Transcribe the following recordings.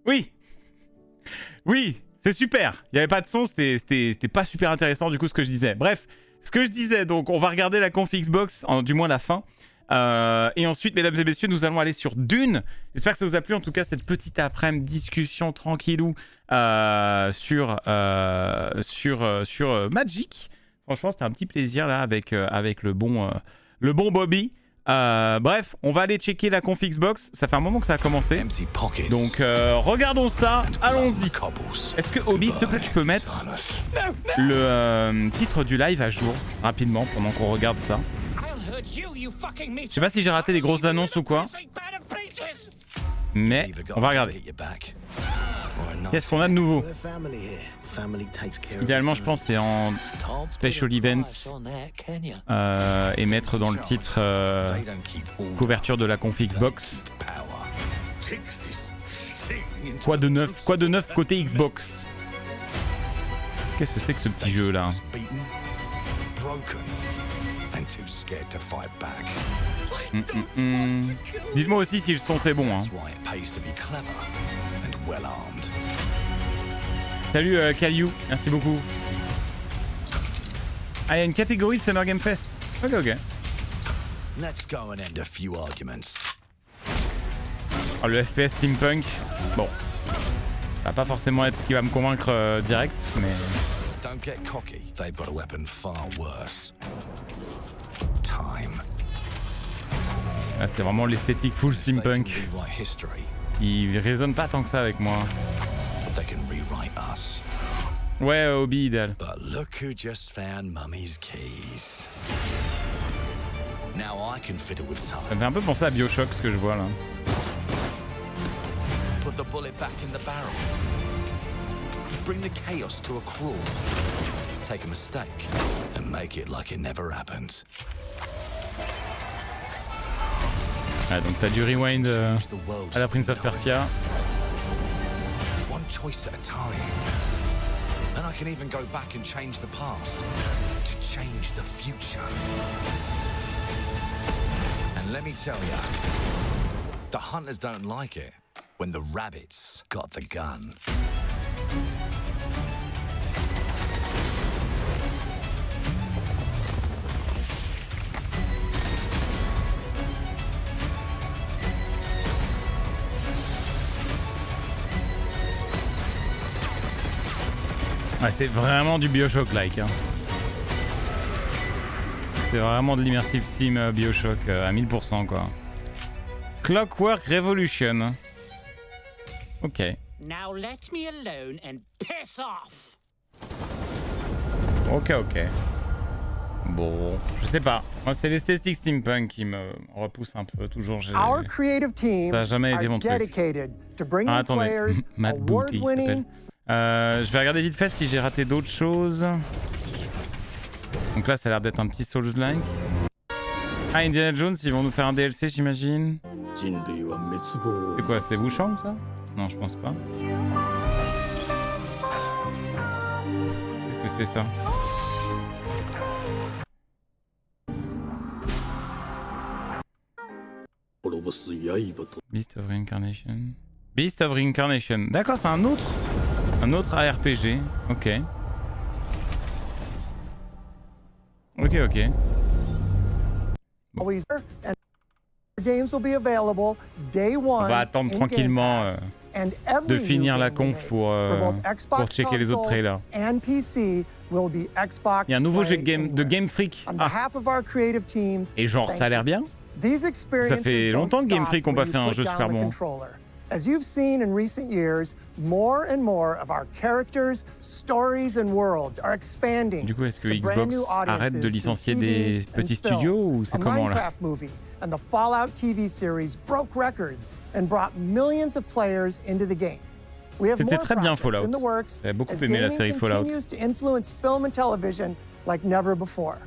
Oui. Oui, c'est super. Il n'y avait pas de son, c'était pas super intéressant du coup ce que je disais. Bref, ce que je disais, donc on va regarder la conf Xbox, du moins la fin. Et ensuite, mesdames et messieurs, nous allons aller sur Dune. J'espère que ça vous a plu, en tout cas, cette petite après-midi discussion tranquillou sur Magic. Franchement, c'était un petit plaisir là avec le bon Bobby. Bref, on va aller checker la conf Xbox. Ça fait un moment que ça a commencé. Donc, regardons ça. Allons-y. Est-ce que, Obi, s'il te plaît, tu peux mettre le titre du live à jour rapidement pendant qu'on regarde ça? Je sais pas si j'ai raté des grosses annonces ou quoi. Mais on va regarder. Qu'est-ce qu'on a de nouveau? Idéalement, je pense c'est en Special Events et mettre dans le titre couverture de la conf Xbox. Quoi de neuf côté Xbox? Qu'est-ce que c'est que ce petit jeu là? Dites-moi aussi si le son c'est bon. Hein. Salut Kaliu, merci beaucoup. Ah, il y a une catégorie de Summer Game Fest. Ok, ok. Oh, le FPS Steampunk, bon, ça va pas forcément être ce qui va me convaincre direct, mais... Ah, c'est vraiment l'esthétique full steampunk. Il résonne pas tant que ça avec moi. Ouais, hobby idéal. Ça me fait un peu penser à Bioshock ce que je vois là. Ah, donc t'as du rewind à la Prince of Persia. And I can even go back and change the past to change the future. And let me tell ya, the hunters don't like it when the rabbits got the gun. Ouais, c'est vraiment du Bioshock-like. Hein. C'est vraiment de l'immersive sim Bioshock à 1000% quoi. Clockwork Revolution. Ok. Now let me alone and piss off. Ok, ok. Bon, je sais pas. Moi, c'est l'esthétique steampunk qui me repousse un peu. Toujours, ça n'a jamais été mon truc. Ah, attendez, Matt Booty s'appelle. Je vais regarder vite fait si j'ai raté d'autres choses. Donc là, ça a l'air d'être un petit Souls-like. Ah, Indiana Jones, ils vont nous faire un DLC, j'imagine. C'est quoi, c'est Wushang ça? Non, je pense pas. Qu'est-ce que c'est ça? Beast of Reincarnation. Beast of Reincarnation. D'accord, c'est un autre ARPG. Ok. Ok, ok. Bon. On va attendre tranquillement de finir la conf pour checker les autres trailers. Il y a un nouveau jeu de Game Freak. Ah. Et genre, ça a l'air bien. Ça fait longtemps que Game Freak n'a pas fait un jeu super bon. As you've seen in recent years, more and more of our characters, stories and worlds are expanding. Du coup, est-ce que Xbox arrête de licencier des petits studios ou c'est comment là? And the Fallout TV series broke records and brought millions of players into the game. C'était très bien Fallout. J'avais beaucoup aimé la série Fallout. To influence film and television like never before.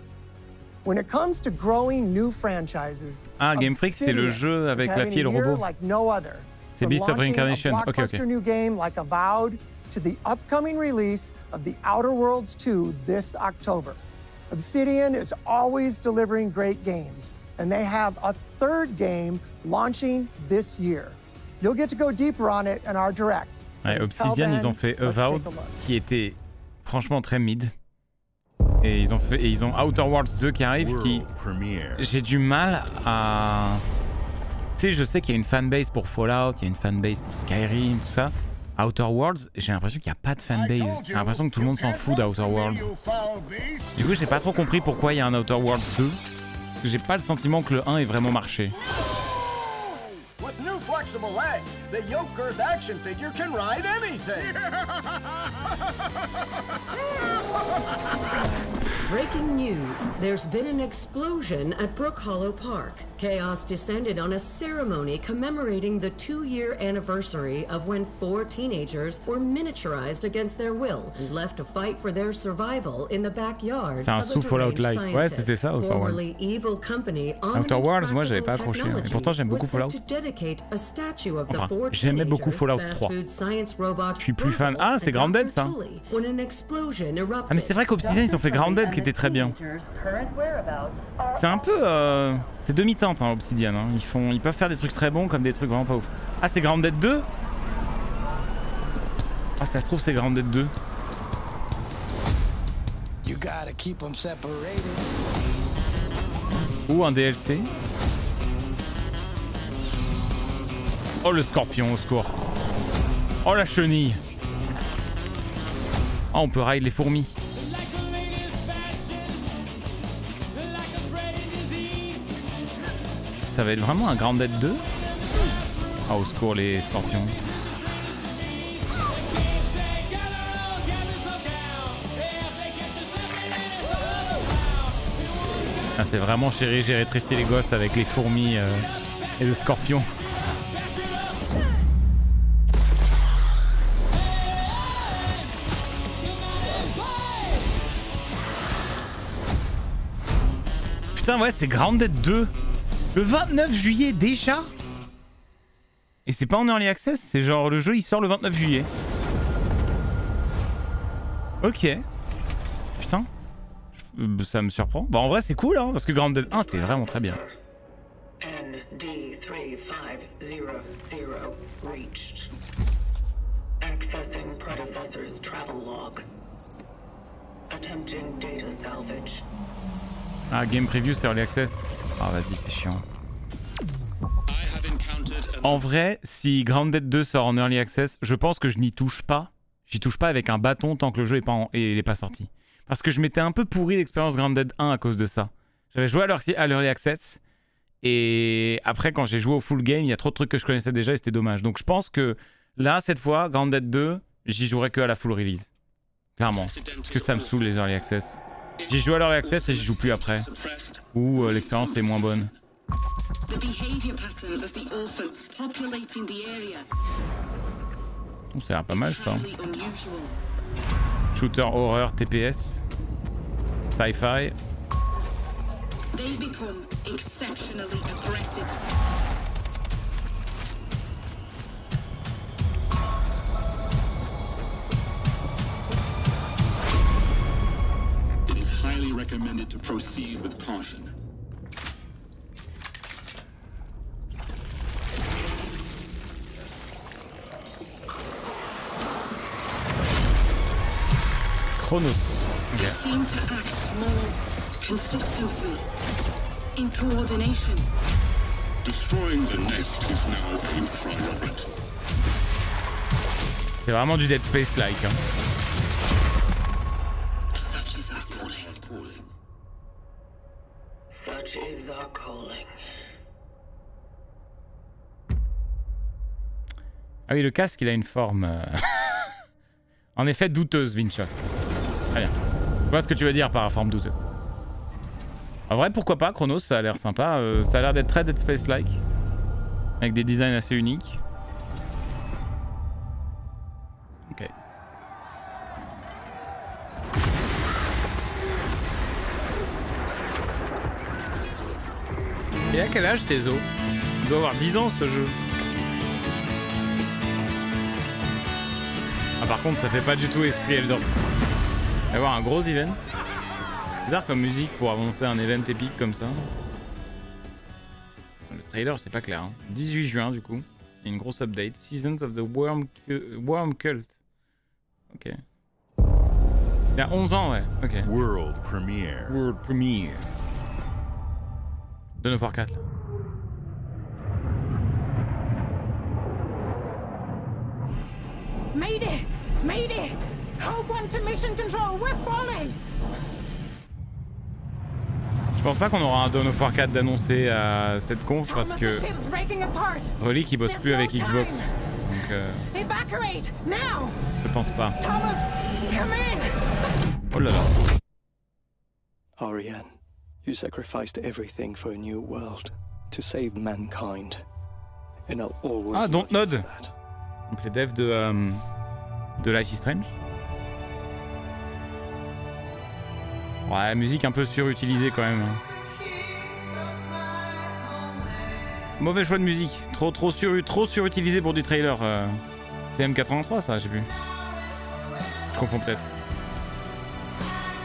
When it comes to growing new franchises, Game Freak, c'est le jeu avec la fille et le robot. C'est Beast of Reincarnation. Ok, ok. New game like Avowed to the upcoming release of The Outer Worlds 2 this October. Obsidian is always delivering great games, and they have a third game launching this year. Ouais, Obsidian, ils ont fait Avowed, qui était franchement très mid. Et ils ont Outer Worlds 2 qui arrive, qui... J'ai du mal à... Tu sais, je sais qu'il y a une fanbase pour Fallout, il y a une fanbase pour Skyrim, tout ça. Outer Worlds, j'ai l'impression qu'il n'y a pas de fanbase. J'ai l'impression que tout le monde s'en fout d'Outer Worlds. Du coup, j'ai pas trop compris pourquoi il y a un Outer Worlds 2. Parce que j'ai pas le sentiment que le 1 ait vraiment marché. Flexible legs, the Yoke-Girth action figure can ride anything. Breaking news. There's been an explosion at Brook Hollow Park. Chaos descended on a ceremony commemorating the 2-year anniversary of when 4 teenagers were miniaturized against their will and left to fight for their survival in the backyard of a deranged scientist. Ouais, c'était ça, Outer Worlds. Outer Worlds, moi j'avais pas accroché. Et pourtant j'aime beaucoup Fallout. Enfin, j'aimais beaucoup Fallout 3. Je suis plus fan. Ah, c'est Grounded ça. Ah mais c'est vrai qu'Obsidian ils ont fait Grounded qui était très bien. C'est un peu... C'est demi-teinte hein, Obsidian. Hein. Ils peuvent faire des trucs très bons comme des trucs vraiment pas ouf. Ah c'est Grounded 2. Ah ça se trouve c'est Grounded 2. Ou un DLC. Oh le scorpion au secours. Oh la chenille. Oh on peut ride les fourmis. Ça va être vraiment un Grounded 2. Ah au secours les scorpions. Ah, c'est vraiment chéri, j'ai rétréci les gosses avec les fourmis et le scorpion. Putain ouais c'est Grounded 2. Le 29 juillet déjà. Et c'est pas en Early Access, c'est genre le jeu il sort le 29 juillet. Ok. Putain. Ça me surprend. Bah en vrai c'est cool hein, parce que Grounded 1 c'était vraiment très bien. ND3500 reached. Accessing predecessor's travel log. Attempting data salvage. Ah game preview c'est Early Access. Ah vas-y c'est chiant. En vrai si Grounded 2 sort en Early Access, je pense que je n'y touche pas. J'y touche pas avec un bâton tant que le jeu est pas sorti. Parce que je m'étais un peu pourri l'expérience Grounded 1 à cause de ça. J'avais joué à l'Early Access. Et après, quand j'ai joué au full game, il y a trop de trucs que je connaissais déjà et c'était dommage. Donc je pense que là, cette fois, Grounded 2, j'y jouerai que à la full release. Clairement. Parce que ça me saoule les Early Access. J'y joue à l'Early Access et j'y joue plus après. Ou l'expérience est moins bonne. Oh, ça a l'air pas mal ça. Shooter horreur TPS. Sci-fi. They become exceptionally aggressive. It is highly recommended to proceed with caution. Chronos. Okay. They seem to act more consistently, in coordination. Destroying the nest is now a priority. C'est vraiment du Dead Space-like. Hein. Such is our calling. Such is our calling. Ah oui, le casque, il a une forme... en effet, douteuse, Vinchot. Très bien. Je vois ce que tu veux dire par forme douteuse. En vrai, pourquoi pas, Chronos, ça a l'air sympa. Ça a l'air d'être très Dead Space-like. Avec des designs assez uniques. Ok. Et à quel âge Tezo? Il doit avoir 10 ans ce jeu. Ah par contre, ça fait pas du tout esprit Elder. Il va y avoir un gros event. Bizarre comme musique pour annoncer un event épique comme ça. Le trailer c'est pas clair. Hein. 18 juin du coup. Une grosse update. Seasons of the Worm Cult. Ok. Il y a 11 ans, ouais. Ok. World Premiere. World Premiere. Dawn of War 4. Mayday! Mayday! Code 1 to mission control, we're falling! Je pense pas qu'on aura un Dawn of War 4 d'annoncer à cette conf parce que Relic il bosse plus avec Xbox. Donc je pense pas. Oh là là. Ariane, you sacrificed everything for a new world to save mankind. And I'll always ah, Dontnod. Donc les devs de Life is Strange. Ouais, la musique un peu surutilisée quand même. Mauvais choix de musique. Trop surutilisé pour du trailer. C'est M83 ça, j'ai vu. Je confonds peut-être.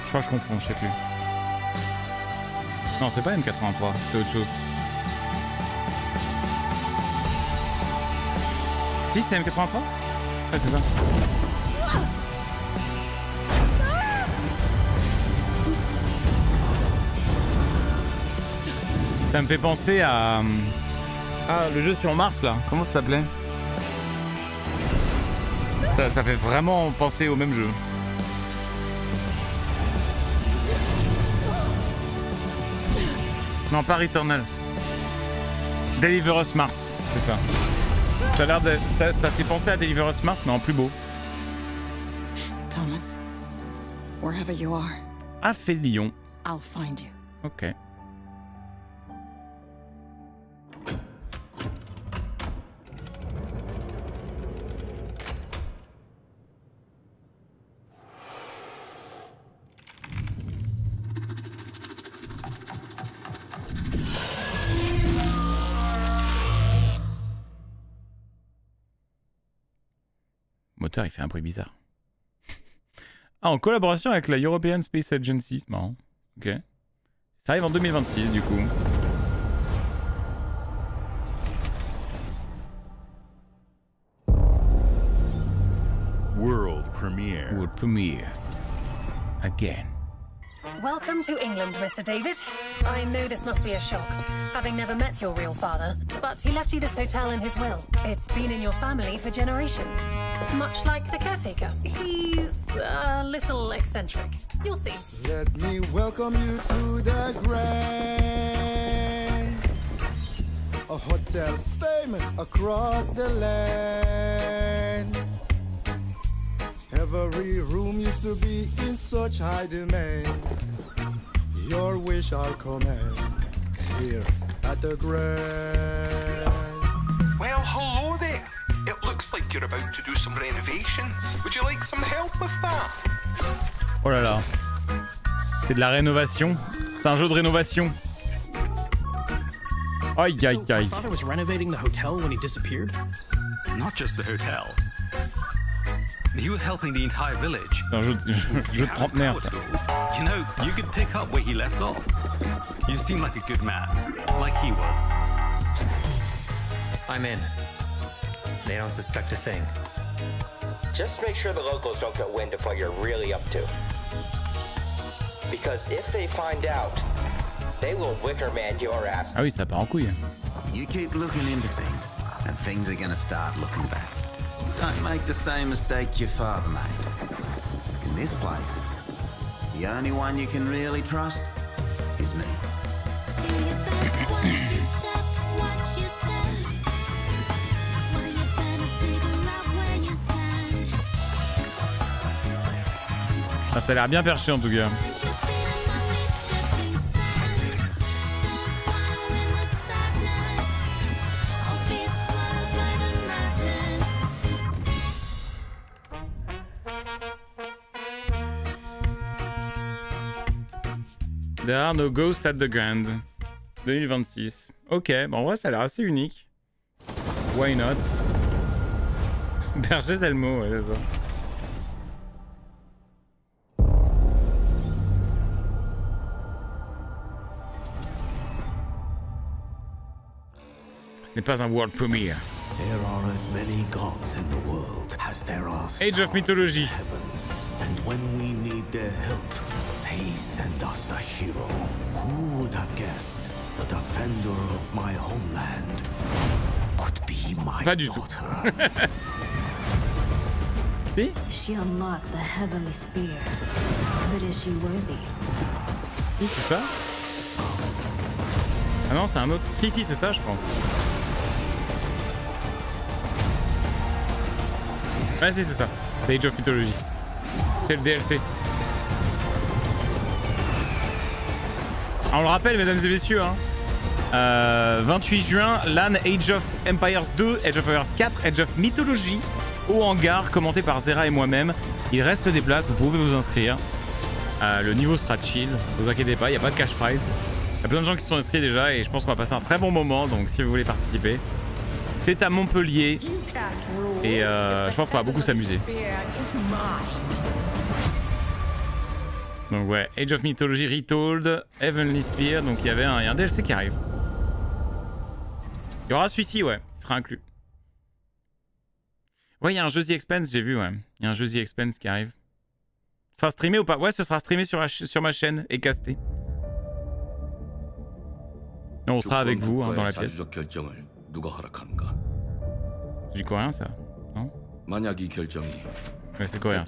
Je crois que je confonds, je sais plus. Non, c'est pas M83, c'est autre chose. Si, c'est M83 ? Ouais, c'est ça. Ça me fait penser à... Ah, le jeu sur Mars, là. Comment ça s'appelait ? Ça fait vraiment penser au même jeu. Non, pas Returnal. Deliver Us Mars, c'est ça. Ça a l'air de... Ça fait penser à Deliver Us Mars, mais en plus beau. Thomas, wherever you are. Aphelion. I'll find you. Ok. Il fait un bruit bizarre. Ah, en collaboration avec la European Space Agency, c'est marrant. Ok. Ça arrive en 2026 du coup. World Premiere. World Premiere. Again. Welcome to England, Mr. David. I know this must be a shock, having never met your real father, but he left you this hotel in his will. It's been in your family for generations. Much like the caretaker. He's a little eccentric. You'll see. Let me welcome you to the Grand, a hotel famous across the land. Every room used to be in such high demand. Your wish I'll command here at the Grand. Well, hello there. It looks like you're about to do some renovations. Would you like some help with that? Oh là là. C'est de la rénovation. C'est un jeu de rénovation. Aïe aïe aïe. So, father was renovating the hotel when he disappeared? Not just the hotel. He was helping the entire village. C'est un jeu de trentenaire, ça. You know, you could pick up where he left off. You seem like a good man, like he was. I'm in. They don't suspect a thing. Just make sure the locals don't get wind of what you're really up to. Because if they find out, they will Wickerman your ass. Ah oui, ça part en couille. You keep looking into things, and things are gonna start looking back. Don't make the same mistake your father made. In this place, the only one you can really trust is me. Ah, ça a l'air bien perché en tout cas. There are no ghosts at the Grand. 2026. Ok, bon, en vrai, ça a l'air assez unique. Why not? Berger, c'est le mot, ouais, c'est ça. Ce n'est pas un world premiere. There are as many gods in the world as there are Age of Mythology. Heavens, and when we need their help, they send us a hero. Who would have guessed the defender of my homeland would be my daughter? Si? She unlocked the heavenly spear, but is she worthy? C'est ça? Ah non, c'est un autre. Si, c'est ça, je pense. Ouais, si, c'est ça. C'est Age of Mythology. C'est le DLC. Alors, on le rappelle, mesdames et messieurs, hein, 28 juin, LAN Age of Empires 2, Age of Empires 4, Age of Mythology au hangar, commenté par Zera et moi-même. Il reste des places, vous pouvez vous inscrire. Le niveau sera chill, ne vous inquiétez pas, il n'y a pas de cash prize. Il y a plein de gens qui se sont inscrits déjà et je pense qu'on va passer un très bon moment, donc si vous voulez participer. C'est à Montpellier et je pense qu'on va beaucoup s'amuser. Donc ouais, Age of Mythology Retold, Heavenly Spear, donc il y a un DLC qui arrive. Il y aura celui-ci, ouais, il sera inclus. Ouais, il y a un jeu The Expanse, j'ai vu, ouais. Il y a un jeu The Expanse qui arrive. Ça sera streamé ou pas? Ouais, ce sera streamé sur ma chaîne et casté. Et on sera avec vous hein, dans la pièce. C'est du coréen ça? Non? Ouais, c'est coréen.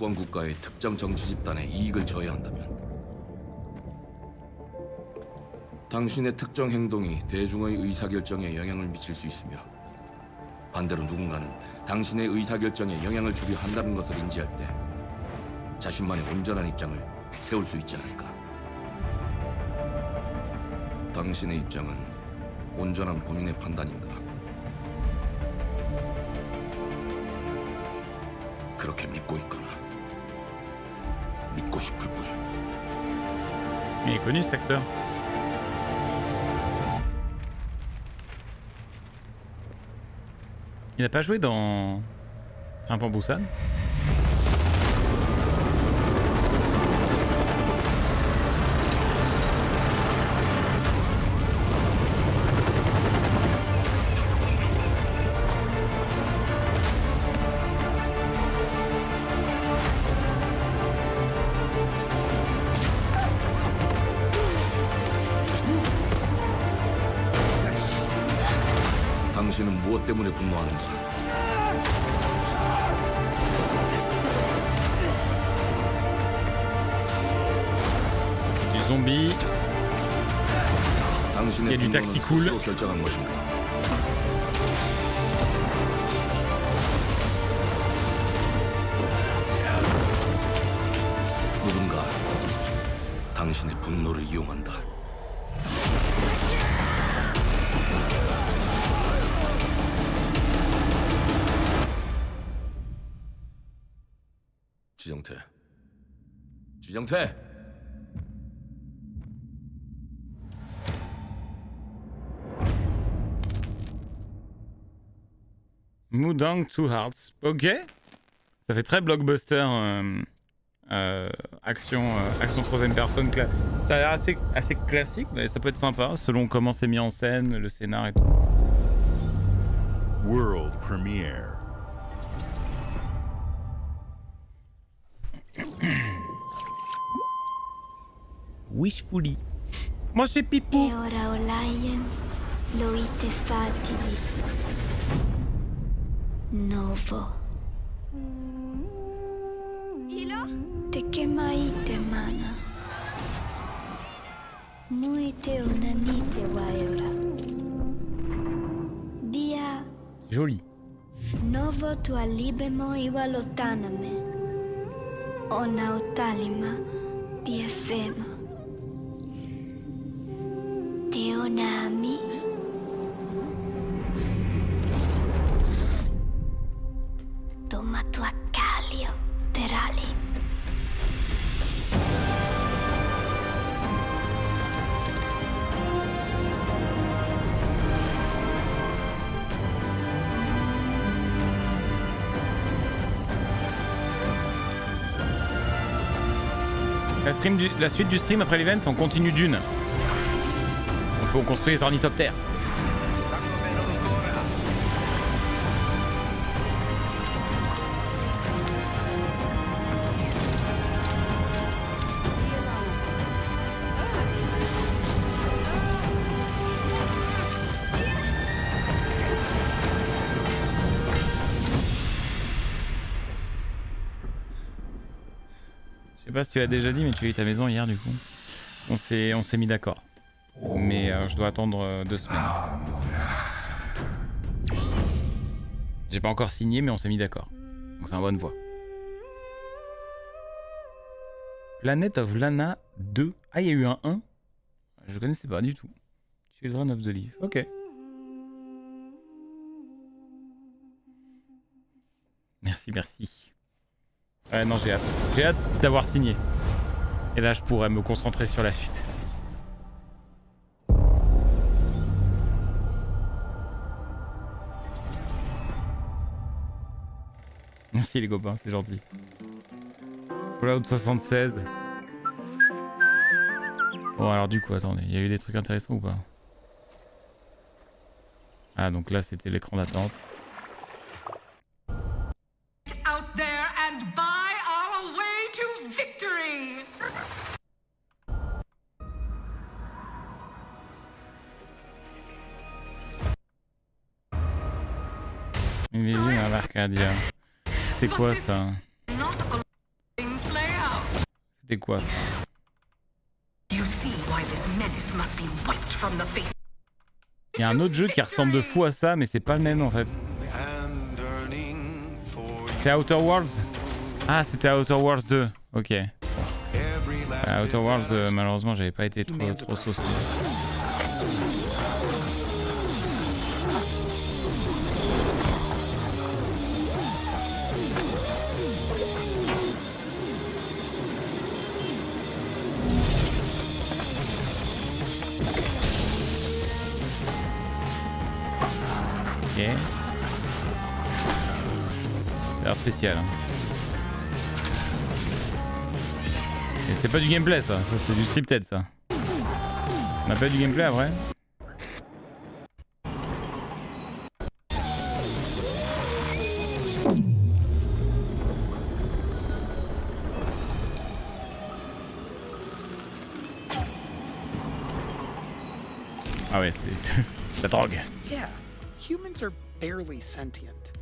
당신의 특정 행동이 대중의 의사결정에 영향을 미칠 수 있으며 반대로 누군가는 당신의 의사결정에 영향을 주려 한다는 것을 인지할 때 자신만의 온전한 입장을 세울 수 있지 않을까? 당신의 입장은 온전한 본인의 판단인가? 그렇게 믿고 있거나 믿고 싶을 뿐. Il est connu ce acteur. Il n'a pas joué dans Train pour Busan? 당신은 무엇 때문에 분노하는가? Du zombie. Il y a du tactical. 누군가 당신의 분노를 이용한다. 지정태. Mudang Two Hearts. Ok. Ça fait très blockbuster. Action troisième personne. Ça a l'air assez classique, mais ça peut être sympa selon comment c'est mis en scène, le scénar et tout. World Premiere. Wishfully. Moi c'est Pipo. Novo. Te kemaite mana. Muite unanite waeura. Dia. Joli. Novo tua libemo iwalotaname. Ona utalima diefema. Teonami. Toma tua calio terali. La suite du stream après l'event, on continue d'une. On construit les ornithoptères. sais pas si tu l'as déjà dit, mais tu as eu ta maison hier du coup. On s'est mis d'accord. Mais je dois attendre 2 semaines. J'ai pas encore signé, mais on s'est mis d'accord. Donc c'est en bonne voie. Planet of Lana 2. Ah, il y a eu un 1. Je connaissais pas du tout. Children of the Leaf. Ok. Merci, merci. Ouais, non, j'ai hâte. J'ai hâte d'avoir signé. Et là, je pourrais me concentrer sur la suite. Merci les copains, c'est gentil. Fallout 76. Bon alors du coup, attendez, il y a eu des trucs intéressants ou pas? Ah donc là c'était l'écran d'attente. Out there and buy our way to victory. Imagine un Arcadia. C'était quoi ça? C'était quoi ça? Il y a un autre jeu qui ressemble de fou à ça, mais c'est pas le même en fait. C'est Outer Worlds? Ah, c'était Outer Worlds 2. Ok. Outer Worlds, malheureusement, j'avais pas été trop saucé. Ok. C'est l'air spécial. Hein. Et c'est pas du gameplay ça, c'est du scripted ça. On a pas du gameplay après. Ah ouais, c'est la drogue. Yeah, humans are barely sentient.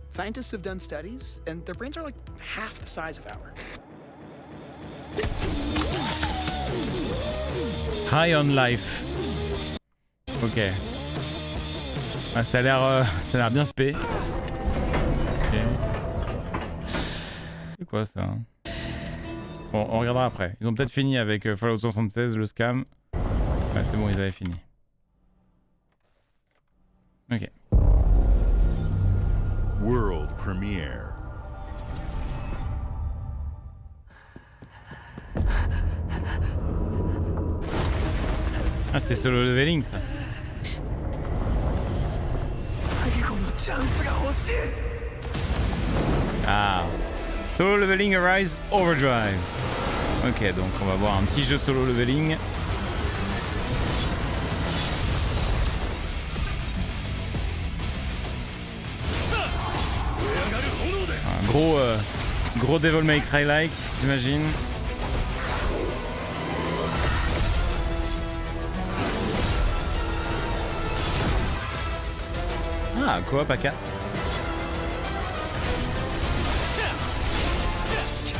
Scientists have done studies, and their brains are like half the size of ours. High on life. Ok. Ah, ça a l'air bien spé. Ok. C'est quoi ça? Bon, on regardera après. Ils ont peut-être fini avec Fallout 76, le scam. Ouais, c'est bon, ils avaient fini. Ok. World premiere. Ah, c'est solo leveling ça. Ah. Solo leveling Arise Overdrive. Ok, donc on va voir un petit jeu solo leveling. Gros Devil May Cry like, j'imagine. Ah, coop à 4.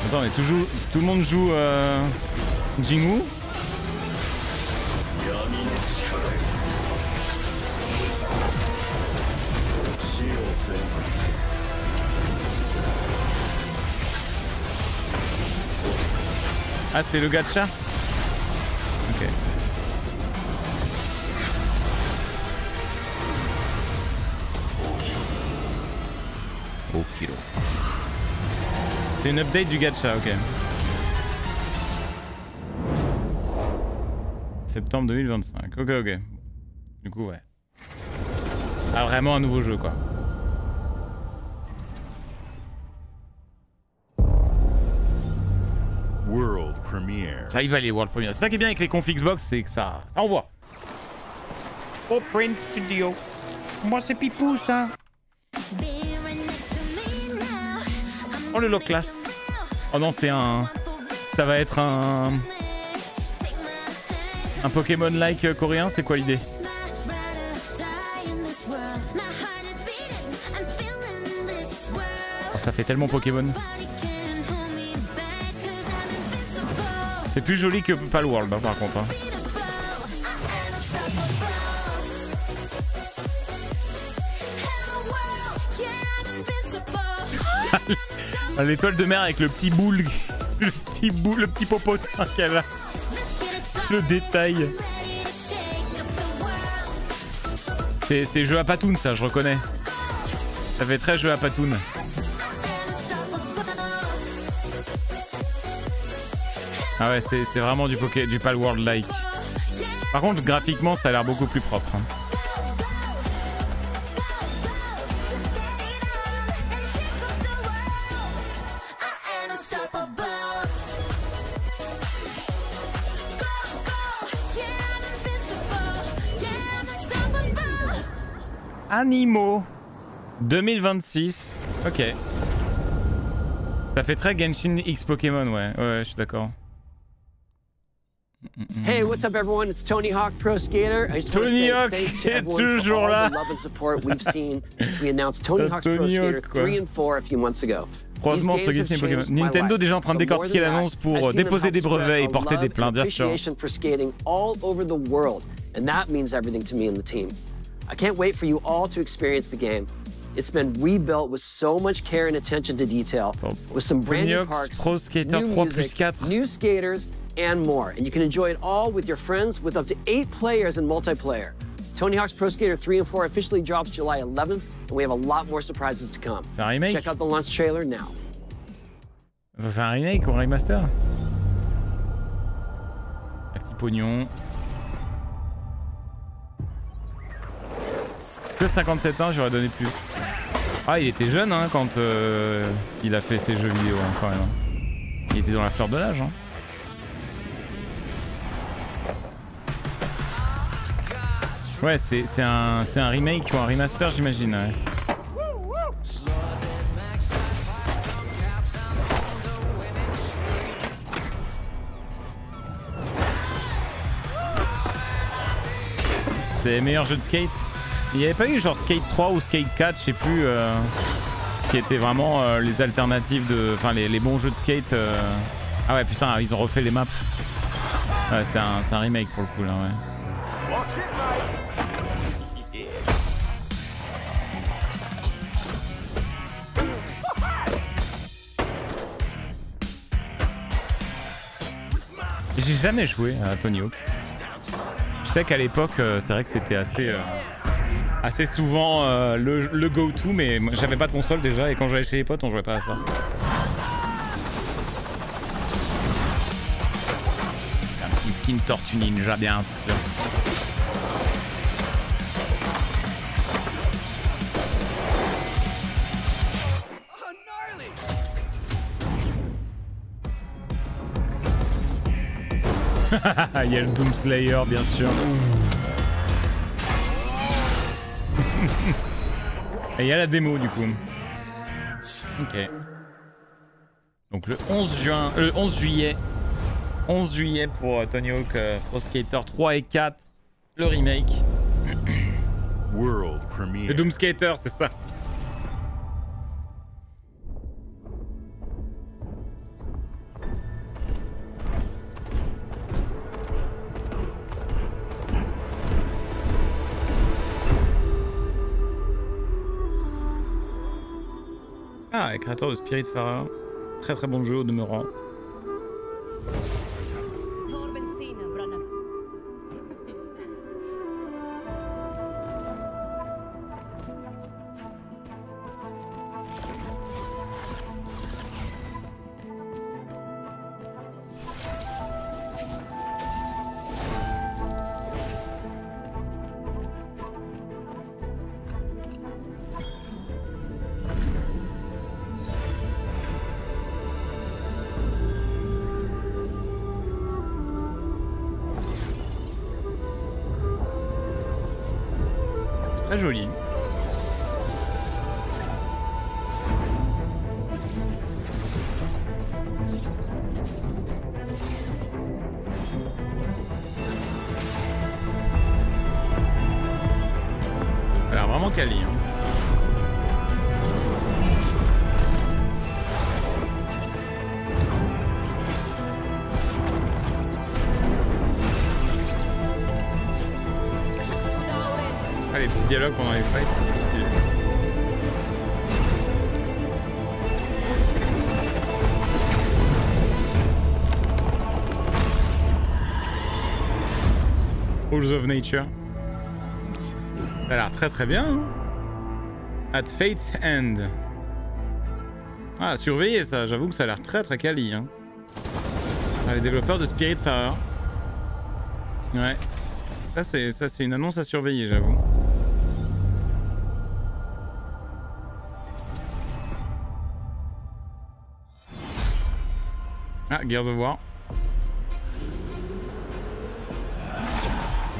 Attends, mais tout le monde joue Jinwoo. Ah, c'est le gacha? Ok. Oh, kilo. C'est une update du gacha, ok. Septembre 2025. Ok, ok. Du coup, ouais. Ah, vraiment un nouveau jeu, quoi. World premiere. Ça y va les World Premiere. C'est ça qui est bien avec les confs Xbox, c'est que ça envoie. Oh Print Studio. Moi c'est Pipou ça. Oh le look class. Oh non c'est un... Ça va être un Pokémon-like coréen, c'est quoi l'idée? Oh, ça fait tellement Pokémon. C'est plus joli que Palworld, hein, par contre. Hein. L'étoile de mer avec le petit boule, le petit popotin qu'elle a. Le détail. C'est jeu à patoun, ça, je reconnais. Ça fait très jeu à patoun. Ah ouais, c'est vraiment du Palworld-like. Par contre, graphiquement, ça a l'air beaucoup plus propre. Hein. Animaux 2026. Ok. Ça fait très Genshin X Pokémon, ouais. Ouais, je suis d'accord. Hey, what's up everyone? It's Tony Hawk Pro Skater. I just want to say thanks to everyone for all the love and support we've seen since we announced Tony Hawk's Pro Skater 3 and 4 a few months ago. Croisement entre Genshin et Pokémon. Nintendo déjà en train de décortiquer l'annonce pour déposer des brevets et porter des plaintes, bien sûr. For skating all over the world, and that means everything to me and the team. I can't wait for you all to experience the game. It's been rebuilt with so much care and attention to detail, with some brand new parks, Pro Skater new 3 music, plus 4. new skaters, and more. And you can enjoy it all with your friends with up to 8 players in multiplayer. Tony Hawk's Pro Skater 3 and 4 officially drops July 11th, and we have a lot more surprises to come. C'est un remake? Check out the launch trailer now. C'est un remake ou un remaster? Un petit pognon. Que 57 ans, j'aurais donné plus. Ah, il était jeune hein, quand il a fait ses jeux vidéo hein, quand même. Il était dans la fleur de l'âge. Hein. Ouais, c'est un remake ou un remaster, j'imagine. Ouais. C'est les meilleurs jeux de skate. Il n'y avait pas eu genre Skate 3 ou Skate 4, je sais plus, qui étaient vraiment les alternatives de... Enfin les bons jeux de skate. Ah ouais putain, ils ont refait les maps. Ouais, c'est un remake pour le coup là, ouais. J'ai jamais joué à Tony Hawk. Je sais qu'à l'époque, c'est vrai que c'était assez souvent le go-to, mais j'avais pas de console déjà, et quand j'allais chez les potes, on jouait pas à ça. Un petit skin Tortue Ninja, bien sûr. Il y a le Doom Slayer, bien sûr. Et il y a la démo du coup. Ok. Donc le 11 juillet pour Tony Hawk Pro Skater 3 et 4, le remake. World Premiere. Le Doom Skater, c'est ça. Ah, créateur de Spiritfarer. Très très bon jeu au demeurant. Très joli. Elle a l'air vraiment quali. Hein. dialogues pendant les fights. Halls of Nature. Ça a l'air très très bien. Hein. At Fate's End. Ah, surveillez ça, j'avoue que ça a l'air très très quali. Hein. Ah, les développeurs de Spiritfarer. Ouais. Ça c'est une annonce à surveiller, j'avoue. Ah, Gears of War.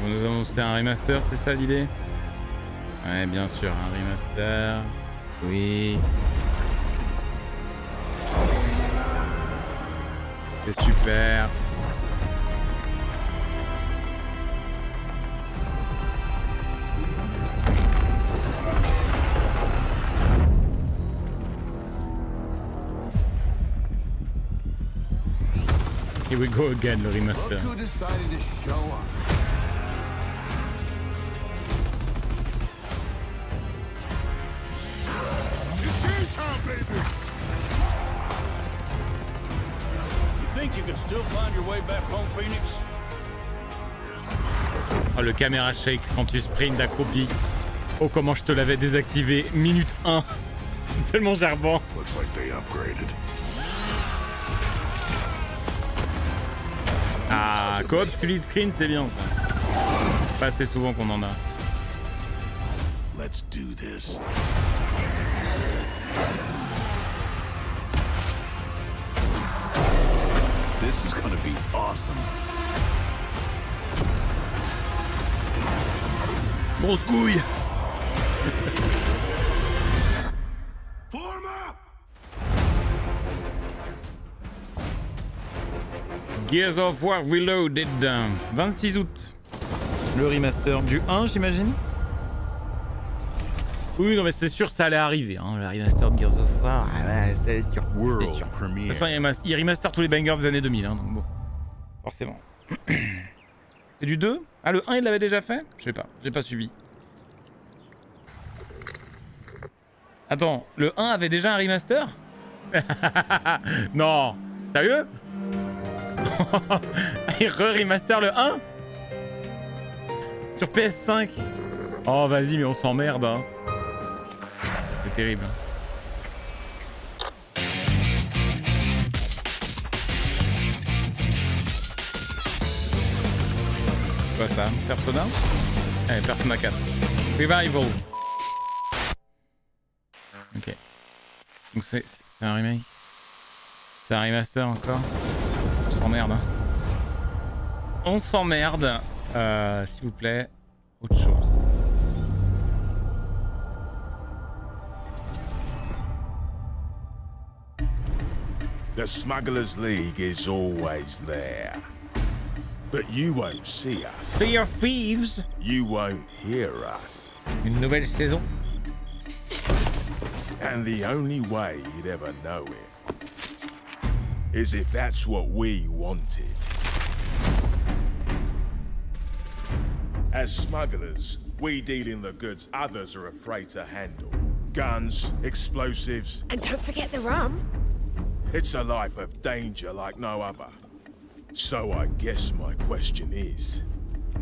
Nous avons c'était un remaster, c'est ça l'idée? Ouais, bien sûr, un remaster. Oui. C'est super. Here we go again, le remaster. Oh, le caméra shake quand tu sprints accroupi. Oh, comment je te l'avais désactivé minute 1. C'est tellement gerbant. Ah, coop split screen, c'est bien ça. Pas assez souvent qu'on en a. Let's do this. This is gonna be awesome. Grosse couille. Gears of War Reloaded. 26 août. Le remaster du 1, j'imagine. Oui, non, mais c'est sûr, ça allait arriver. Hein, le remaster de Gears of War. Ah ouais, c'est sûr. De toute façon, il remaster tous les bangers des années 2000. Hein, donc bon. Forcément. C'est du 2? Ah, le 1, il l'avait déjà fait? Je sais pas, j'ai pas suivi. Attends, le 1 avait déjà un remaster? Non, sérieux? Il re-remaster le 1? Sur PS5? Oh, vas-y, mais on s'emmerde. Hein. C'est terrible. Quoi ça? Persona? Eh, Persona 4. Revival. Ok. Donc c'est un remake. C'est un remaster encore. On s'emmerde. Hein. On s'emmerde. S'il vous plaît. Autre chose. The Smugglers League is always there. But you won't see us. Sea of Thieves. You won't hear us. Une nouvelle saison. And the only way you'd ever know it is if that's what we wanted. As smugglers, we deal in the goods others are afraid to handle. Guns, explosives. And don't forget the rum. It's a life of danger like no other. So I guess my question is,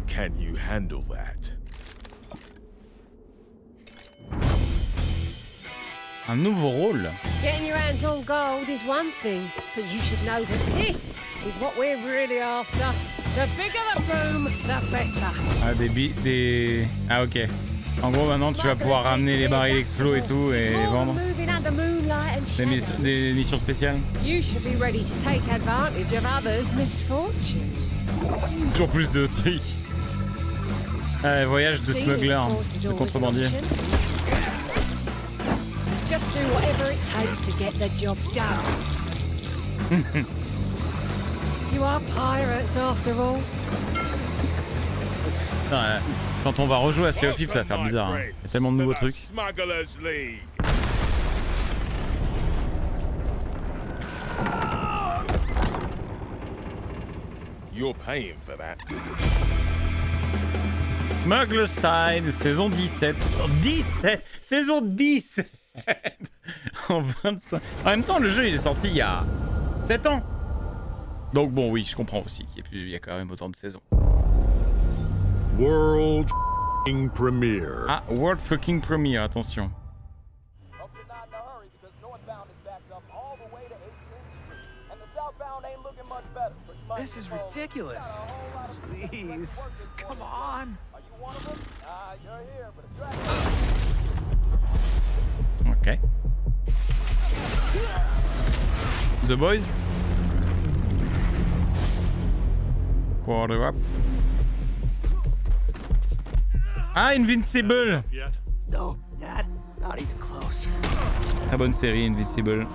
can you handle that? Un nouveau rôle. Getting your hands on gold is one thing, but you should know that this is what we're really after. The bigger the boom, the better. Ah, Ah, ok. En gros, maintenant, tu vas pouvoir ramener les barils explos et tout et les vendre. Des missions spéciales. Toujours plus de trucs. Ah, voyage de smuggler, de contrebandier. Just do whatever it takes to get the job done. You are pirates after all. Putain, quand on va rejouer à Sea of Thieves, ça va faire bizarre. Hein. Il y a tellement de nouveaux trucs. You're paying for that. Smuggler's Tide, saison 17. 17 saison 17 en 25. En même temps, le jeu il est sorti il y a 7 ans. Donc bon, oui, je comprends aussi qu'il y a quand même autant de saisons. World fucking Premiere. Ah, World fucking Premiere, attention. This is ridiculous. Please, come on. Ok. The Boys. Quarter up. Ah, Invincible. No, Dad, not even close. Très bonne série, Invincible.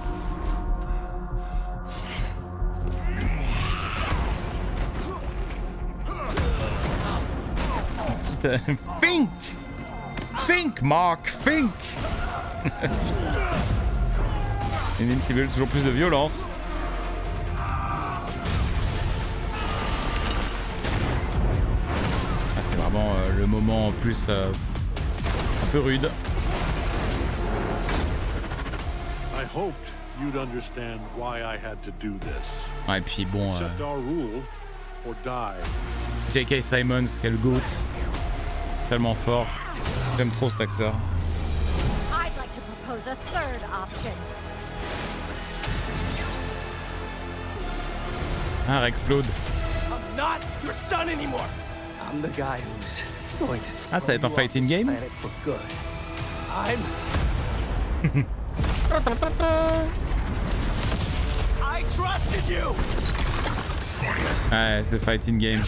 Think! Think, Mark! Think! Invincible, toujours plus de violence. Ah, c'est vraiment le moment en plus un peu rude. I hoped you'd understand why I had to do this. Ouais, et puis bon. Accept our rule or die. J.K. Simmons, quel goat. Tellement fort. J'aime trop cet acteur. I'd like to propose a third option. Ah, Rexplode. I'm not your son anymore. I'm the guy who's going to ah, ça va être un fighting game. For good. I'm I trusted you. Ah, c'est fighting game.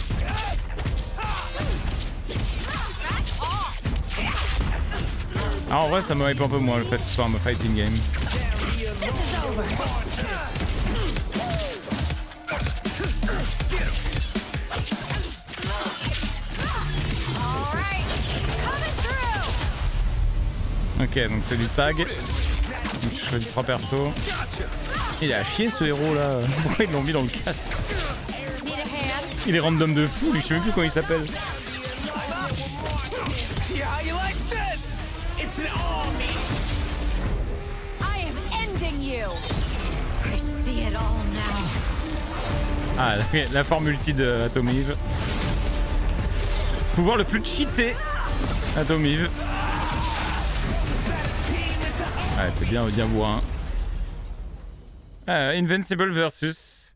Ah, en vrai, ça me hype un peu moins le fait que ce soit un fighting game. Ok, donc c'est du tag. Donc, je choisis 3 persos. Il est à chier ce héros là. Pourquoi ils l'ont mis dans le cast? Il est random de fou, lui, je sais même plus comment il s'appelle. Ah, la forme ulti de Atomiv. Pouvoir le plus cheaté Atomiv. Ouais, c'est bien bourrin. Invincible versus.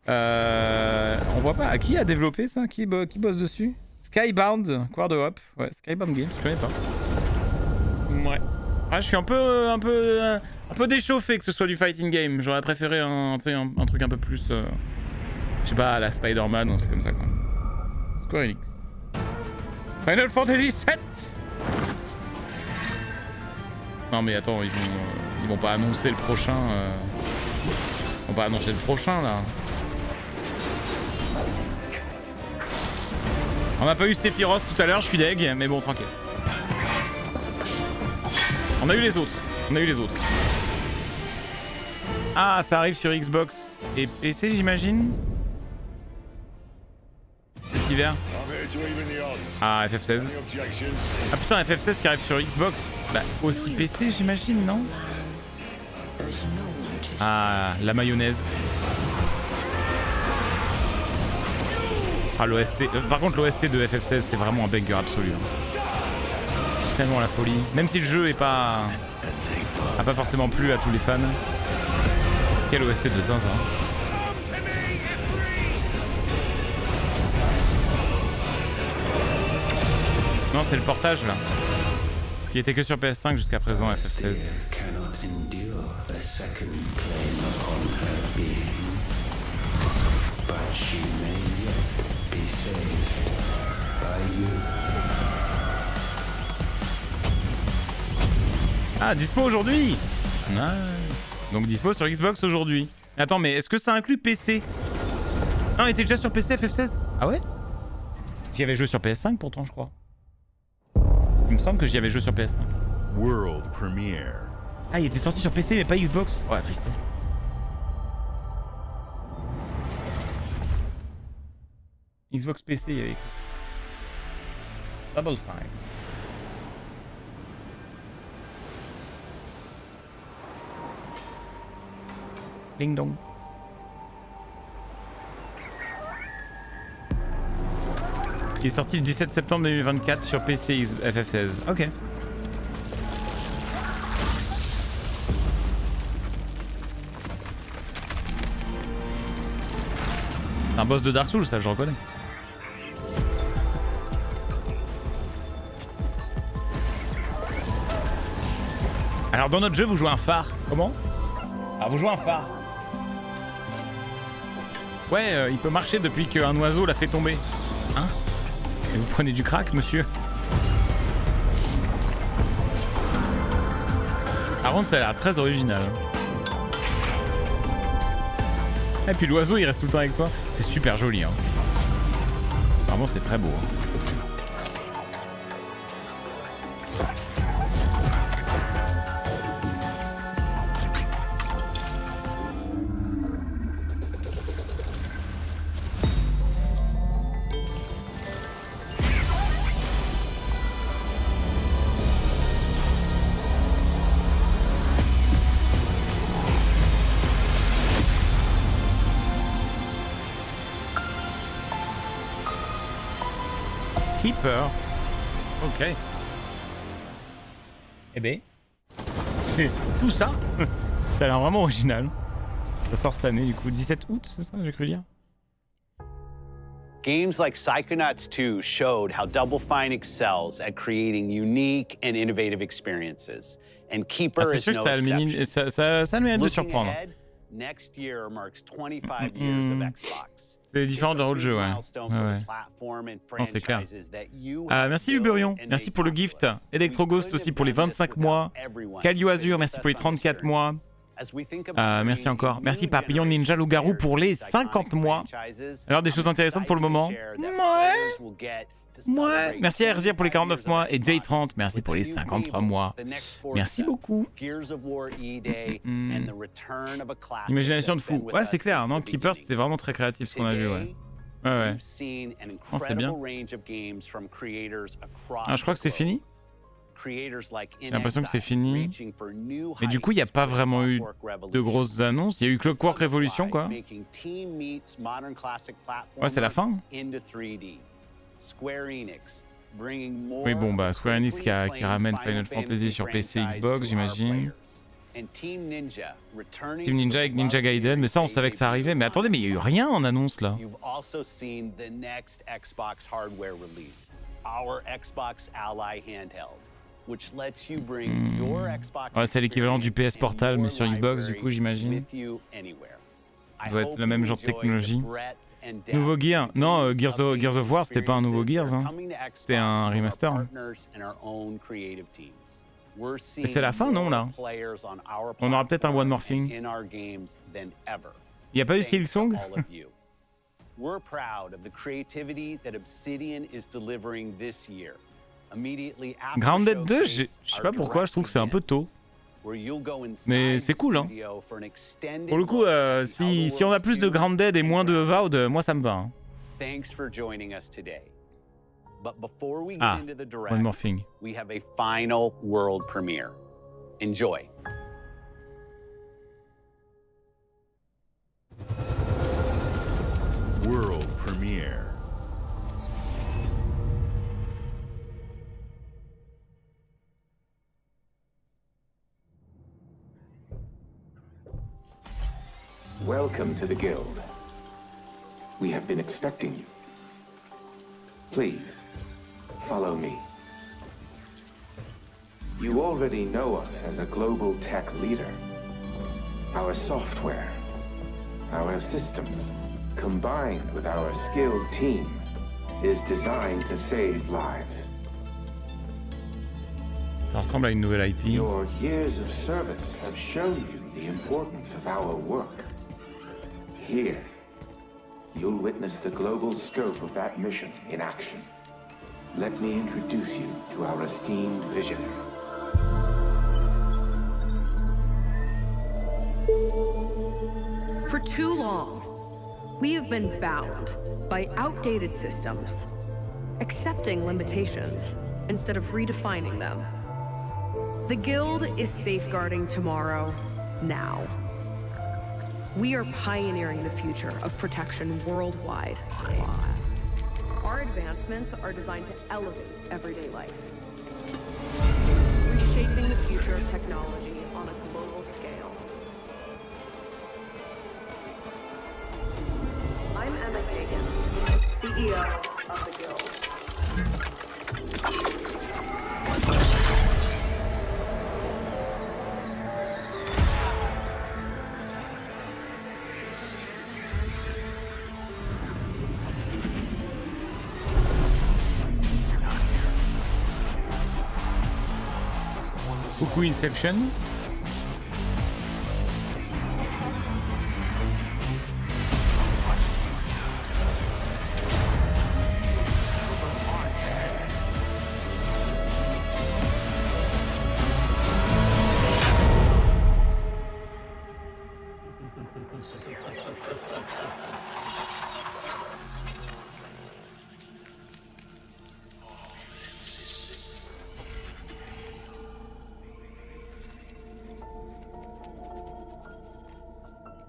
On voit pas. À qui a développé ça? Qui bosse dessus? Skybound, Quarter Up. Ouais, Skybound Games, je connais pas. Ouais. Ah, je suis un peu déchauffé que ce soit du fighting game. J'aurais préféré un truc un peu plus. Je sais pas, à la Spider-Man ou un truc comme ça quoi. Square Enix. Final Fantasy VII. Non mais attends, ils vont pas annoncer le prochain. Ils vont pas annoncer le prochain là. On n'a pas eu Sephiroth tout à l'heure, je suis deg, mais bon, tranquille. On a eu les autres. Ah, ça arrive sur Xbox et PC, j'imagine. Petit vert. Ah, FF16. Ah putain, FF16 qui arrive sur Xbox. Bah, aussi PC, j'imagine, non? Ah, la mayonnaise. Ah, l'OST. Par contre, l'OST de FF16, c'est vraiment un banger absolu. Tellement la folie. Même si le jeu est pas... a pas forcément plu à tous les fans. Quel OST de zinzin. Non, c'est le portage là. Parce qu'il était que sur PS5 jusqu'à présent, FF16. Ah, dispo aujourd'hui. Nice. Donc dispo sur Xbox aujourd'hui. Attends, mais est-ce que ça inclut PC? Non, il était déjà sur PC FF16? Ah ouais? J'y avais joué sur PS5 pourtant, je crois. Il me semble que j'y avais joué sur PS5. World Premiere. Ah, il était sorti sur PC mais pas Xbox. Oh, la tristesse. Xbox PC, il y avait écrit. Double Fine. Ding dong. Il est sorti le 17 septembre 2024 sur PC FF16. Ok. Un boss de Dark Souls, ça je reconnais. Alors dans notre jeu, vous jouez un phare. Comment? Ah, vous jouez un phare. Ouais, il peut marcher depuis qu'un oiseau l'a fait tomber. Hein? Et vous prenez du crack, monsieur? Par contre, ça a l'air très original. Et puis l'oiseau, il reste tout le temps avec toi. C'est super joli. Hein. Vraiment, c'est très beau. Hein. Keeper. Ok. Eh ben. Tout ça. Ça a l'air vraiment original. Ça sort cette année du coup. 17 août, c'est ça, j'ai cru lire. Games like Psychonauts 2 showed how Double Fine excels at creating unique and innovative experiences. And Keeper is no exception. Ça a le mérite de surprendre. Next year marks 25 years of Xbox. C'est différent de d'autres jeux, ouais. Non, c'est clair. Merci Luberion, merci pour le gift. Electroghost aussi pour les 25 mois. Calio Azur, merci pour les 34 mois. Merci encore. Merci Papillon Ninja Loup-Garou pour les 50 mois. Alors des choses intéressantes pour le moment. Ouais. Merci à Erzir pour les 49 mois et J30, merci pour les 53 mois. Merci beaucoup. Imagination de fou. Ouais, c'est clair. Non, Keeper, c'était vraiment très créatif ce qu'on a vu. Ouais. Ouais. Oh, c'est bien. Ah, je crois que c'est fini. J'ai l'impression que c'est fini. Mais du coup, il n'y a pas vraiment eu de grosses annonces. Il y a eu Clockwork Revolution, quoi. Ouais, c'est la fin. Oui, bon, bah, Square Enix qui ramène Final Fantasy sur PC et Xbox, j'imagine. Team Ninja avec Ninja Gaiden, mais ça, on savait que ça arrivait. Mais attendez, mais il n'y a eu rien en annonce, là. Ouais, c'est l'équivalent du PS Portal, mais sur Xbox, du coup, j'imagine. Ça doit être le même genre de technologie. Nouveau Gear? Non, Gears of War, c'était pas un nouveau Gears, hein. C'était un remaster. Hein. Et c'est la fin, non, là? On aura peut-être un One More Thing. Il n'y a pas eu Silksong? Grounded 2, je sais pas pourquoi, je trouve que c'est un peu tôt. Mais c'est cool, hein. Pour le coup, si on a plus de Grounded et moins de Avowed, moi ça me va. Hein. Ah, One More Thing. We have a final world premiere. Enjoy. World premiere. Welcome to the Guild. We have been expecting you. Please, follow me. You already know us as a global tech leader. Our software, our systems, combined with our skilled team, is designed to save lives. Ça ressemble à une nouvelle IP. Your years of service have shown you the importance of our work. Here, you'll witness the global scope of that mission in action. Let me introduce you to our esteemed visionary. For too long, we have been bound by outdated systems accepting limitations instead of redefining them. The Guild is safeguarding tomorrow, now. We are pioneering the future of protection worldwide. Our advancements are designed to elevate everyday life, reshaping the future of technology on a global scale. I'm Emma Kagan, CEO of the Guild. Coucou Inception.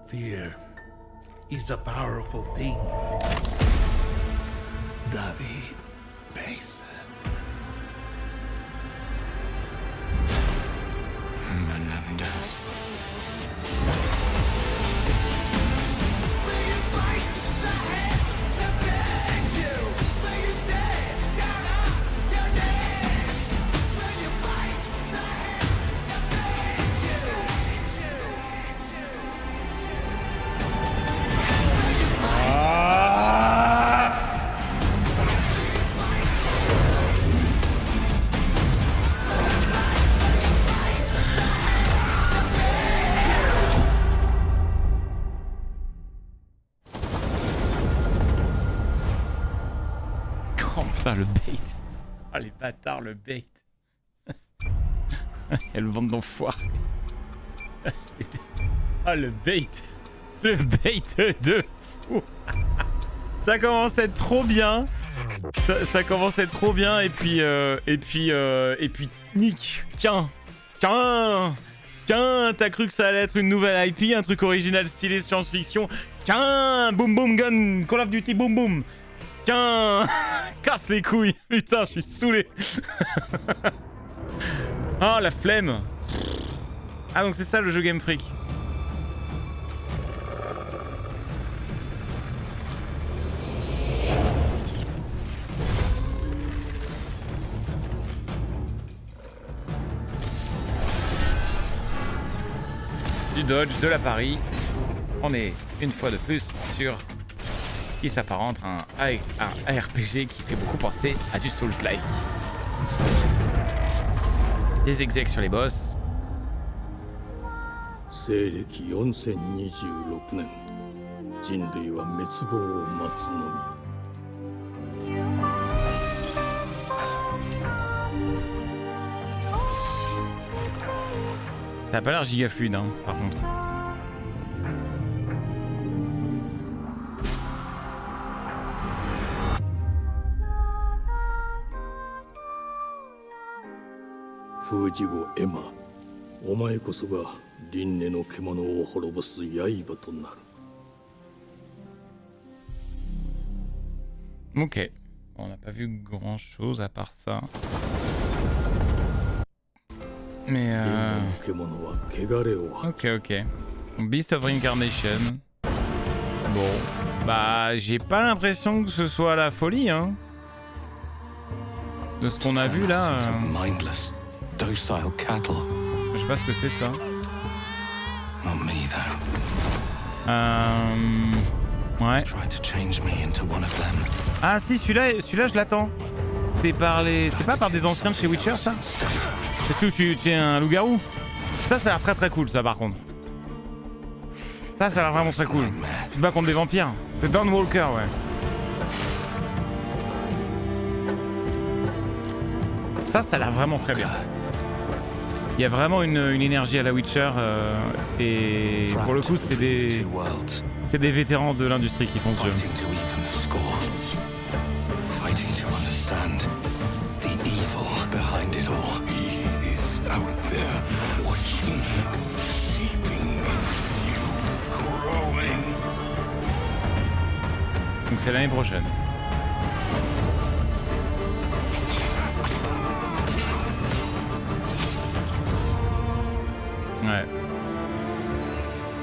Fear is a powerful thing. David Mason. Menendez. Putain, le bait. Ah, les bâtards, le bait. Elle bande d'enfoirés. Ah, le bait. Le bait de fou. Ça commence à être trop bien. Ça commence à être trop bien. Et puis, Nick. Tiens, t'as cru que ça allait être une nouvelle IP, un truc original stylé science-fiction. Tiens, boom boom gun, Call of Duty boom boom. Tiens, casse les couilles. Putain, je suis saoulé. Ah, la flemme. Ah, donc c'est ça le jeu Game Freak. Du dodge, de la pari. On est une fois de plus sur ce qui s'apparente à un RPG qui fait beaucoup penser à du Souls-like. Des execs sur les boss. Ça a pas l'air giga fluide, hein, par contre. Fujigo Emma, お前こそが輪廻の獣を滅ぼす刃となる。Ok, on n'a pas vu grand chose à part ça. Mais ok. Beast of Reincarnation. Bon, bah j'ai pas l'impression que ce soit la folie, hein. De ce qu'on a vu là. Je sais pas ce que c'est ça. Ouais. Ah si, celui-là je l'attends. C'est pas par des anciens de chez Witcher ça? Est-ce que tu es un loup-garou? Ça a l'air très très cool ça par contre. Ça a l'air vraiment très cool. Tu te bats contre des vampires. C'est Dawn Walker, ouais. Ça a l'air vraiment très bien. Il y a vraiment une énergie à la Witcher et pour le coup c'est des vétérans de l'industrie qui font ce jeu. understand the evil behind it all. He is out there watching, seeping into you, growing. Donc c'est l'année prochaine. Ouais.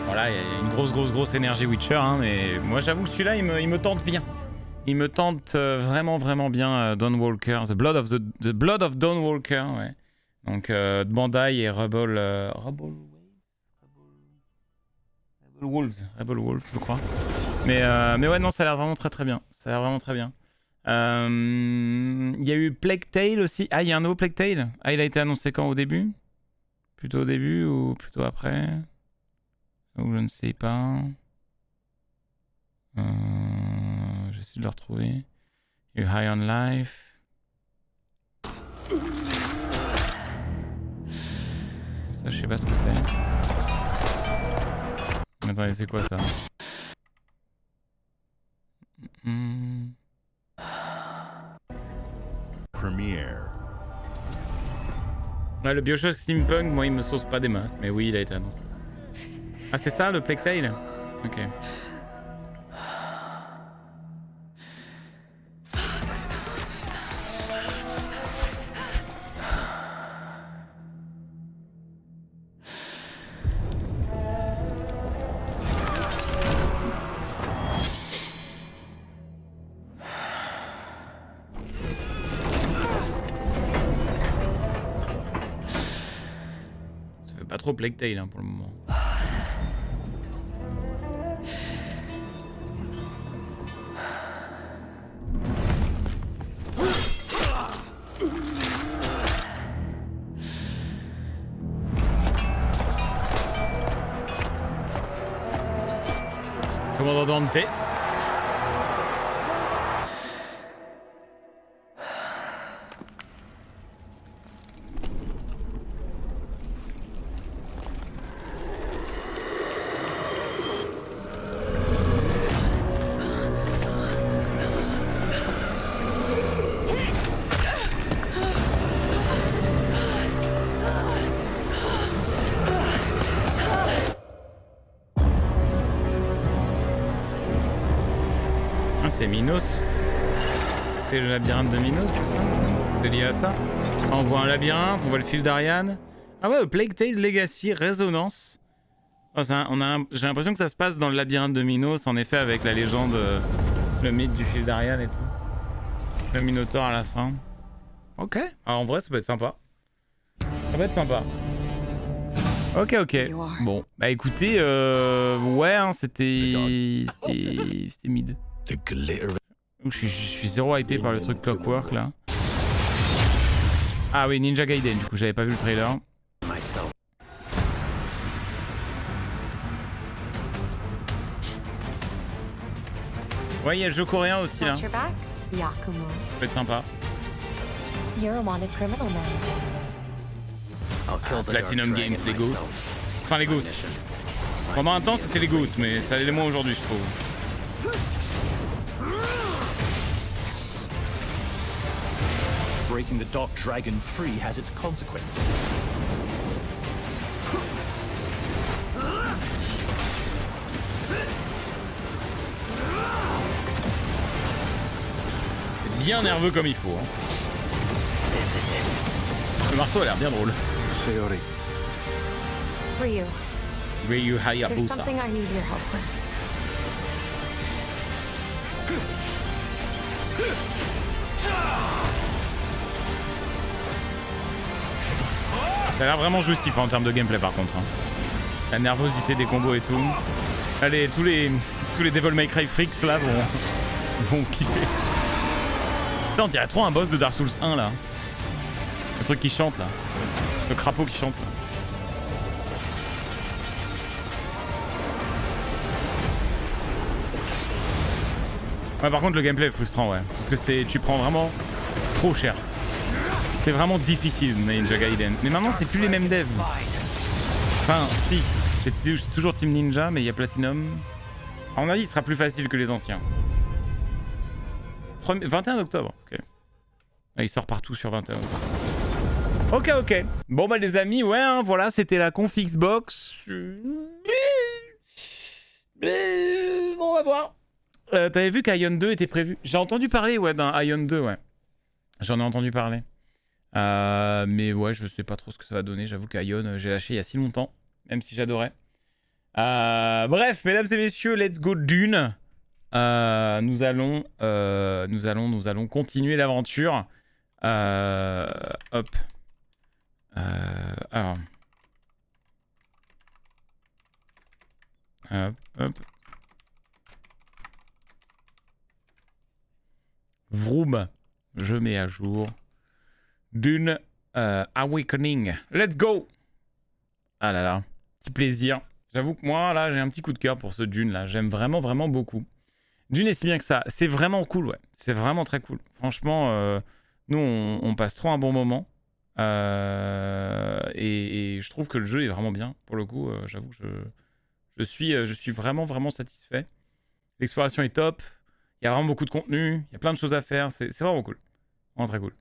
Voilà, il y a une grosse énergie Witcher, hein, mais moi j'avoue que celui-là il me tente bien. Il me tente vraiment bien Dawnwalker, The Blood of Dawnwalker, ouais. Donc Bandai et Rebel Wolves, je crois. Mais ouais, non, ça a l'air vraiment très bien. Ça a l'air vraiment très bien. Il y a eu Plague Tale aussi. Ah, il y a un nouveau Plague Tale. Ah, il a été annoncé quand, au début? Plutôt au début ou plutôt après? Ou je ne sais pas. J'essaie de le retrouver. Il y a eu High on Life. Ça, je sais pas ce que c'est. Attendez, c'est quoi ça? Premiere. Ouais, le Bioshock Steampunk, moi il me sauce pas des masses, mais oui, il a été annoncé. Ah, c'est ça le Plague Tale? Ok. Pas trop Plague Tale hein, pour le moment. Commandant Dante. C'est Minos. C'est le labyrinthe de Minos, c'est ça? C'est lié à ça? On voit un labyrinthe, on voit le fil d'Ariane. Ah ouais, Plague Tale Legacy Résonance. Oh, j'ai l'impression que ça se passe dans le labyrinthe de Minos, en effet, avec la légende, le mythe du fil d'Ariane et tout. Le Minotaure à la fin. Ok. Alors en vrai, ça peut être sympa. Ça peut être sympa. Ok. Bon, bah écoutez, ouais, hein, c'était mid. Je suis zéro hypé par le truc Clockwork là. Ah oui, Ninja Gaiden, du coup j'avais pas vu le trailer. Ouais, il y a le jeu coréen aussi là. Ça peut être sympa. Platinum Games, les GOAT. Enfin les GOAT. Pendant un temps c'était les GOAT, mais ça l'est moins aujourd'hui je trouve. Breaking the Dark Dragon free has its consequences. C'est bien nerveux comme il faut. Hein. Le marteau a l'air bien drôle. Ryu Hayabusa. Ça a l'air vraiment jouissif en termes de gameplay par contre. Hein. La nervosité des combos et tout. Allez, tous les Devil May Cry freaks là vont kiffer. Ça on dirait trop un boss de Dark Souls 1 là. Le truc qui chante là. Le crapaud qui chante là. Ouais, par contre le gameplay est frustrant, ouais. Parce que tu prends vraiment trop cher. C'est vraiment difficile Ninja Gaiden. Mais maintenant c'est plus les mêmes devs. Enfin si, c'est toujours Team Ninja mais il y a Platinum. À mon avis il sera plus facile que les anciens. 21 octobre, ok. Il sort partout sur 21. Ok, ok. Bon bah les amis, ouais, hein, voilà, c'était la conf Xbox. Bon, on va voir. T'avais vu qu'Ion 2 était prévu? J'ai entendu parler, ouais, d'un Ion 2, ouais. J'en ai entendu parler. Mais ouais, je sais pas trop ce que ça va donner. J'avoue qu'Ion, j'ai lâché il y a si longtemps, même si j'adorais. Bref, mesdames et messieurs, let's go Dune. Nous allons continuer l'aventure. Hop. Alors. Hop, hop. Vroom. Je mets à jour. Dune Awakening. Let's go! Ah là là. Petit plaisir. J'avoue que moi, là, j'ai un petit coup de cœur pour ce Dune, là. J'aime vraiment, vraiment beaucoup. Dune est si bien que ça. C'est vraiment cool, ouais. C'est vraiment très cool. Franchement, nous, on passe trop un bon moment. Et je trouve que le jeu est vraiment bien. Pour le coup, j'avoue que je suis vraiment, vraiment satisfait. L'exploration est top. Il y a vraiment beaucoup de contenu. Il y a plein de choses à faire. C'est vraiment cool. Vraiment très cool.